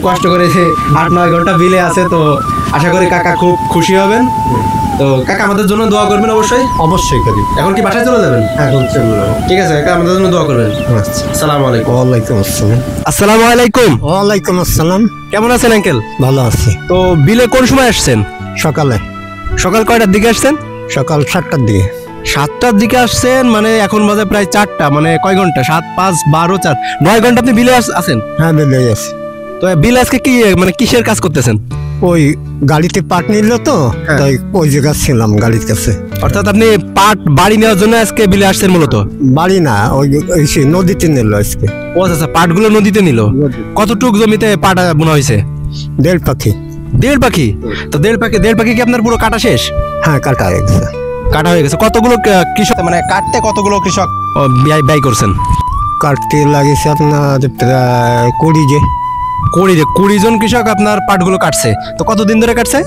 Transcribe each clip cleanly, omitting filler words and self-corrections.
কষ্ট করে 8-9 ঘন্টা বিলে আছে, তো আশা করি কাকা খুব খুশি হবেন। তো কাকা আমাদের জন্য দোয়া করবেন অবশ্যই। অবশ্যই করি। এখন কি বাসায় চলে যাবেন? এখন চলে যাবো। ঠিক আছে কাকা, আমাদের জন্য দোয়া করবেন। আচ্ছা। আসসালামু আলাইকুম। ওয়ালাইকুম আসসালাম। আসসালামু আলাইকুম। ওয়ালাইকুম আসসালাম। কেমন আছেন আঙ্কেল? ভালো আছি। তো বিলে কোন সময় আসছেন? সকালে। সকাল কয়টার দিকে আসছেন? সকাল 7টার দিকে। 7টার দিকে আসছেন, মানে এখন বাজে প্রায় 4টা, মানে কয় ঘন্টা? 7, 5, 12, 4, 9 ঘন্টা আপনি বিলে আছেন। হ্যাঁ, বেরিয়ে গেছি। তো বিল আজকে কি মানে কিসের কাজ করতেছেন? ওই গাড়িতে পাট নিল তো, তাই ওই জায়গায় ছিলাম গাড়ির কাছে। অর্থাৎ আপনি পাট বাড়ি নেওয়ার জন্য আজকে বিলে আসছেন মূলত? বাড়ি না, ওই নদীতে নিল আজকে। ও আচ্ছা, পাটগুলো নদীতে নিল। কতটুক জমিতে পাট বোনা হয়েছে? 1.5 পাখি। 1.5 পাখি? তো 1.5 পাখি কি আপনার পুরো কাটা শেষ? হ্যাঁ, কাটা হয়ে গেছে। কাটা হয়ে গেছে। কতগুলো কৃষক, মানে কাটতে কতগুলো কৃষক ব্যয় করছেন? কাটতে লাগিয়েছে আপনার প্রায় 20 জন কৃষক আপনার পাটগুলো কাটছে। তো কতদিন ধরে কাটছে?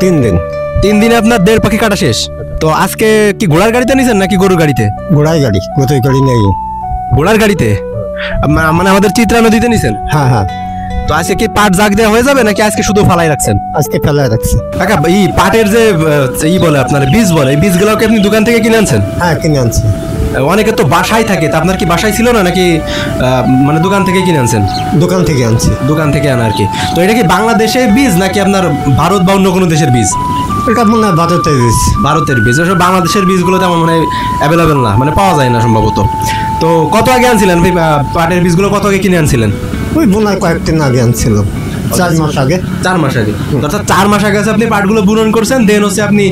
3 দিন। 3 দিনে আপনার 1.5 পাখি কাটা শেষ। তো আজকে কি ঘোড়ার গাড়িতে নিছেন নাকি গরুর গাড়িতে? ঘোড়াই গাড়ি, গোতই গাড়ি নেই। ঘোড়ার গাড়িতে, মানে আমাদের চিত্রা নদীতে নিছেন? হ্যাঁ হ্যাঁ। তো আজকে কি পাট জাগ দেওয়া হয়ে যাবে নাকি আজকে শুধু ফালাই রাখছেন? আজকে ফেলায় রাখছি। কাকা, এই পাটের যে বলে আপনার বীজ বলে, এই বীজগুলো কি আপনি দোকান থেকে কিনে আনছেন? হ্যাঁ, কিনে আনছি। অনেকে তো বাসায় থাকে, তা আপনার কি বাসায় ছিল না নাকি মানে দোকান থেকে কিনে আনছেন? দোকান থেকে আনছি। দোকান থেকে আনা আর কি। তো এটা কি বাংলাদেশের বীজ নাকি আপনার ভারত বা অন্য কোনো দেশের বীজ? এটা মনে হয় ভারতের বীজ। ভারতের বীজ। আসলে বাংলাদেশের বীজগুলো তেমন মানে অ্যাভেলেবেল না, মানে পাওয়া যায় না সম্ভবত। তো কত আগে আনছিলেন পাটের বীজগুলো? কত আগে কিনে আনছিলেন? ওই বোনায় কয়েকদিন আগে আনছিলাম, 4 মাস আগে। 4 মাস আগে। অর্থাৎ 4 মাস আগে আপনি পাটগুলো বুনন করছেন, দেন হচ্ছে আপনি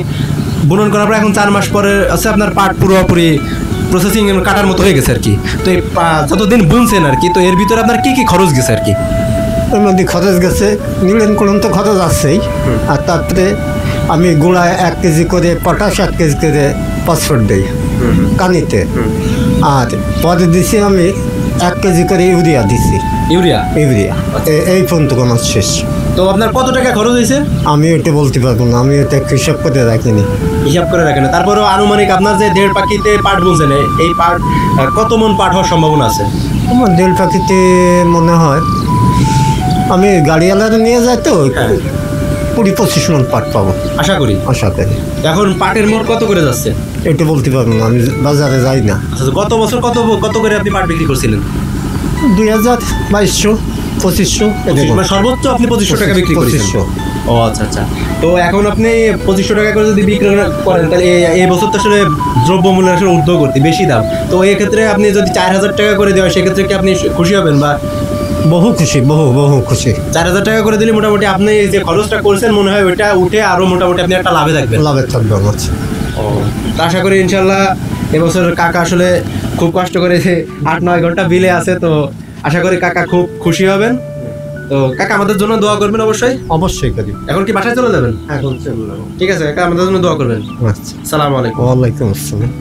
বুনন করার পর এখন 4 মাস পরে হচ্ছে আপনার পাট পুরোপুরি প্রসেসিং কাটার মতো হয়ে গেছে আর কি। তো এই যতদিন বুনছেন আর কি, তো এর ভিতরে আপনার কি কি খরচ গেছে আর কি? ওর মধ্যে খরচ গেছে, নিলেন করুন তো খরচ আসছেই। আর তারপরে আমি গুঁড়ায় 1 কেজি করে পটাশ, 1 কেজি করে ফসফেট দিই কানিতে। আর পরে দিছি আমি 1 কেজি করে ইউরিয়া দিছি। ইউরিয়া? এই পর্যন্ত আমার শেষ। তো আপনার কত টাকা খরচ হয়েছে? আমি এটা বলতে পারবো না, আমি এটা হিসাব করে রাখিনি। হিসাব করে রাখেন? তারপরেও আনুমানিক আপনার যে 1.5 পাখিতে পাট বুনছেন, এই পাট কত মন পাট হওয়ার সম্ভাবনা আছে? আমার 1.5 পাখিতে মনে হয়, আমি গাড়িওয়ালারা নিয়ে যাই তো, 20-25 মন পাট পাবো আশা করি। এখন পাটের মোট কত করে যাচ্ছে? এটা বলতে পারবো না, আমি বাজারে যাই না। আচ্ছা, গত বছর কত করে আপনি পাট বিক্রি করছিলেন? 2000, 2200, 2500। মানে সর্বোচ্চ আপনি 2500 টাকা বিক্রি করেছেন? ও আচ্ছা আচ্ছা। তো এখন আপনি 2500 টাকা করে যদি বিক্রি করেন, তাহলে এই বছর তো আসলে দ্রব্যমূল্যের আসলে ঊর্ধ্বগতি, বেশি দাম। তো এই ক্ষেত্রে আপনি যদি 4000 টাকা করে দেওয়া, সেক্ষেত্রে কি আপনি খুশি হবেন? বা বহু খুশি, বহু খুশি। 4000 টাকা করে দিলে মোটামুটি আপনি যে খরচটা করছেন মনে হয় ওইটা উঠে আরো মোটামুটি আপনি একটা লাভে থাকবেন। লাভে থাকবে আমার। তা আশা করি ইনশাল্লাহ এবছর কাকা আসলে খুব কষ্ট করে 8-9 ঘন্টা বিলে আছে, তো আশা করি কাকা খুব খুশি হবেন। তো কাকা আমাদের জন্য দোয়া করবেন অবশ্যই। অবশ্যই করি। এখন কি বাসায় চলে যাবেন? এখন চলে যাবো। ঠিক আছে কাকা, আমাদের জন্য দোয়া করবেন। আচ্ছা। আসসালামু আলাইকুম। ওয়ালাইকুম আসসালাম।